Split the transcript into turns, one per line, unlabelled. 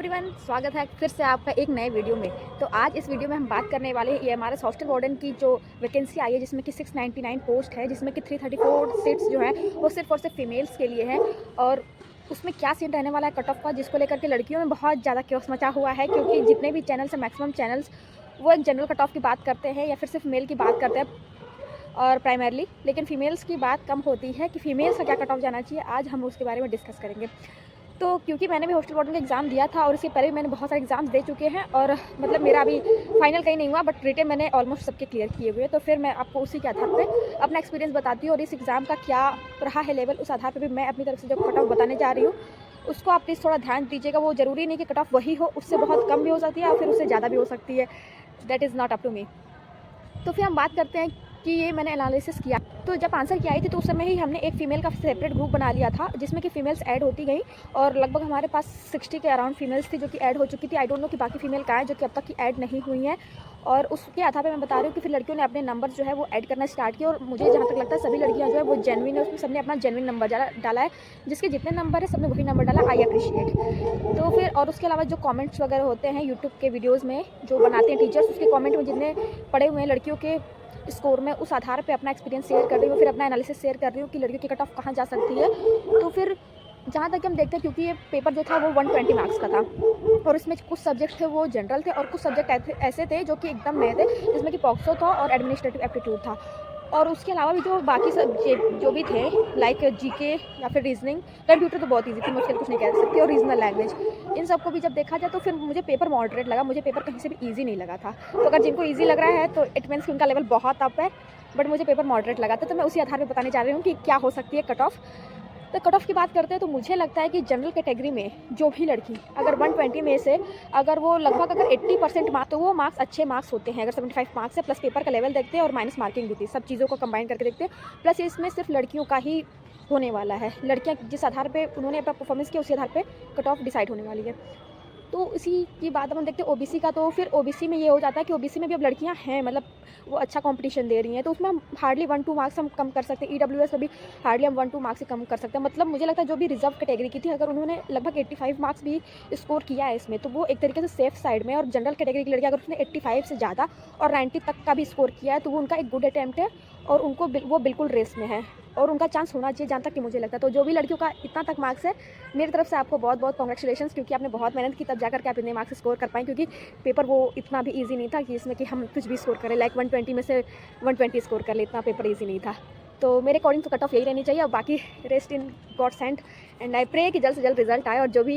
Everyone, स्वागत है फिर से आपका एक नए वीडियो में। तो आज इस वीडियो में हम बात करने वाले हैं ये हमारे हॉस्टल वार्डन की जो वैकेंसी आई है, जिसमें कि 699 पोस्ट है, जिसमें कि 334 सीट्स जो है वो सिर्फ और सिर्फ फीमेल्स के लिए है। और उसमें क्या सीन रहने वाला है कट ऑफ का, जिसको लेकर के लड़कियों में बहुत ज़्यादा क्योस मचा हुआ है, क्योंकि जितने भी चैनल्स हैं मैक्सिमम चैनल्स वो एक जनरल कट ऑफ की बात करते हैं या फिर सिर्फ मेल की बात करते हैं और प्राइमरली, लेकिन फीमेल्स की बात कम होती है कि फीमेल्स का क्या कट ऑफ जाना चाहिए। आज हम उसके बारे में डिस्कस करेंगे। तो क्योंकि मैंने भी हॉस्टल वार्डन का एग्ज़ाम दिया था और इसके पहले भी मैंने बहुत सारे एग्ज़ाम्स दे चुके हैं, और मतलब मेरा अभी फाइनल कहीं नहीं हुआ, बट रिटन मैंने ऑलमोस्ट सबके क्लियर किए हुए हैं। तो फिर मैं आपको उसी के आधार पे अपना एक्सपीरियंस बताती हूँ और इस एग्ज़ाम का क्या रहा है लेवल, उस आधार पे भी मैं अपनी तरफ से जो कट ऑफ बताने जा रही हूँ उसको आप प्लीज़ थोड़ा ध्यान दीजिएगा। वो ज़रूरी नहीं कि कट ऑफ वही हो, उससे बहुत कम भी हो सकती है और फिर उससे ज़्यादा भी हो सकती है। That is not up to me. तो फिर हम बात करते हैं कि ये मैंने एनालिसिस किया। तो जब आंसर की आई थी तो उस समय ही हमने एक फ़ीमेल का सेपरेट ग्रुप बना लिया था, जिसमें कि फ़ीमेल्स ऐड होती गई, और लगभग हमारे पास 60 के अराउंड फ़ीमेल्स थी जो कि ऐड हो चुकी थी। आई डोंट नो कि बाकी फ़ीमेल कहाँ है जो कि अब तक की ऐड नहीं हुई हैं। और उसके आधार पे मैं बता रही हूँ कि फिर लड़कियों ने अपने नंबर जो है वो ऐड करना स्टार्ट किया, और मुझे जहाँ तक लगता है सभी लड़कियाँ जो है वो जेन्युइन है, उसमें सबने अपना जेन्युइन नंबर डाला है। जिसके जितने नंबर है सबने वही नंबर डाला। I appreciate. तो फिर और उसके अलावा जो कमेंट्स वगैरह होते हैं यूट्यूब के वीडियोज़ में जो बनाते हैं टीचर्स, उसके कमेंट में जितने पड़े हुए हैं लड़कियों के स्कोर में, उस आधार पे अपना एक्सपीरियंस शेयर कर रही हूँ, फिर अपना एनालिसिस शेयर कर रही हूँ कि लड़कियों की कट ऑफ कहाँ जा सकती है। तो फिर जहाँ तक हम देखते हैं, क्योंकि ये पेपर जो था वो 120 मार्क्स का था, और इसमें कुछ सब्जेक्ट थे वो जनरल थे और कुछ सब्जेक्ट ऐसे थे जो कि एकदम नए थे, जिसमें कि पॉक्सो था और एडमिनिस्ट्रेटिव एप्टीट्यूड था। और उसके अलावा भी जो बाकी सब जो भी थे, लाइक जीके या फिर रीजनिंग, कंप्यूटर तो बहुत ईजी थी, मैं उसके लिए कुछ नहीं कह सकती, और रीजनल लैंग्वेज, इन सबको भी जब देखा जाए तो फिर मुझे पेपर मॉडरेट लगा। मुझे पेपर कहीं से भी ईजी नहीं लगा था। तो अगर जिनको ईजी लग रहा है तो इट मीन्स कि उनका लेवल बहुत अप है, बट मुझे पेपर मॉडरेट लगा था। तो मैं उसी आधार पर बताने जा रही हूँ कि क्या हो सकती है कट ऑफ। तो कट ऑफ की बात करते हैं तो मुझे लगता है कि जनरल कैटेगरी में जो भी लड़की अगर 120 में से अगर वो लगभग अगर 80% मार्क्स, तो वो मार्क्स अच्छे मार्क्स होते हैं। अगर 75 मार्क्स है, प्लस पेपर का लेवल देखते हैं और माइनस मार्किंग भी थी, सब चीज़ों को कंबाइन करके देखते हैं। प्लस इसमें सिर्फ लड़कियों का ही होने वाला है। लड़कियाँ जिस आधार पर उन्होंने अपना परफॉर्मेंस किया उसी आधार पर कट ऑफ डिसाइड होने वाली है। तो इसी की बात हम देखते हैं ओबीसी का। तो फिर ओबीसी में ये हो जाता है कि ओबीसी में भी अब लड़कियां हैं, मतलब वो अच्छा कंपटीशन दे रही हैं, तो उसमें हम हार्डली 1-2 मार्क्स हम कम कर सकते हैं। ईडब्ल्यूएस में भी हार्डली हम 1-2 मार्क्स से कम कर सकते हैं। मतलब मुझे लगता है जो भी रिजर्व कैटेगरी की थी, अगर उन्होंने लगभग 85 मार्क्स भी स्कोर किया है इसमें, तो वो एक तरीके से सेफ साइड में। और जनरल कैटेगरी की लड़की अगर उसने 85 से ज़्यादा और 90 तक का भी स्कोर किया है, तो वो उनका एक गुड अटैम्प्ट है और उनको वो बिल्कुल रेस में है और उनका चांस होना चाहिए, जहाँ तक कि मुझे लगता है। तो जो भी लड़कियों का इतना तक मार्क्स है, मेरी तरफ से आपको बहुत बहुत कॉन्ग्रेचुलेशंस, क्योंकि आपने बहुत मेहनत की तब जाकर के आप इतने मार्क्स स्कोर कर पाएँ, क्योंकि पेपर वो इतना भी ईजी नहीं था कि इसमें कि हम कुछ भी स्कोर करें, लाइक 120 में से 120 स्कोर कर ले, इतना पेपर ईजी नहीं था। तो मेरे अकॉर्डिंग तो कट ऑफ यही रहनी चाहिए। और बाकी rest in God's hand, and I pray कि जल्द से जल्द रिजल्ट आए और जो भी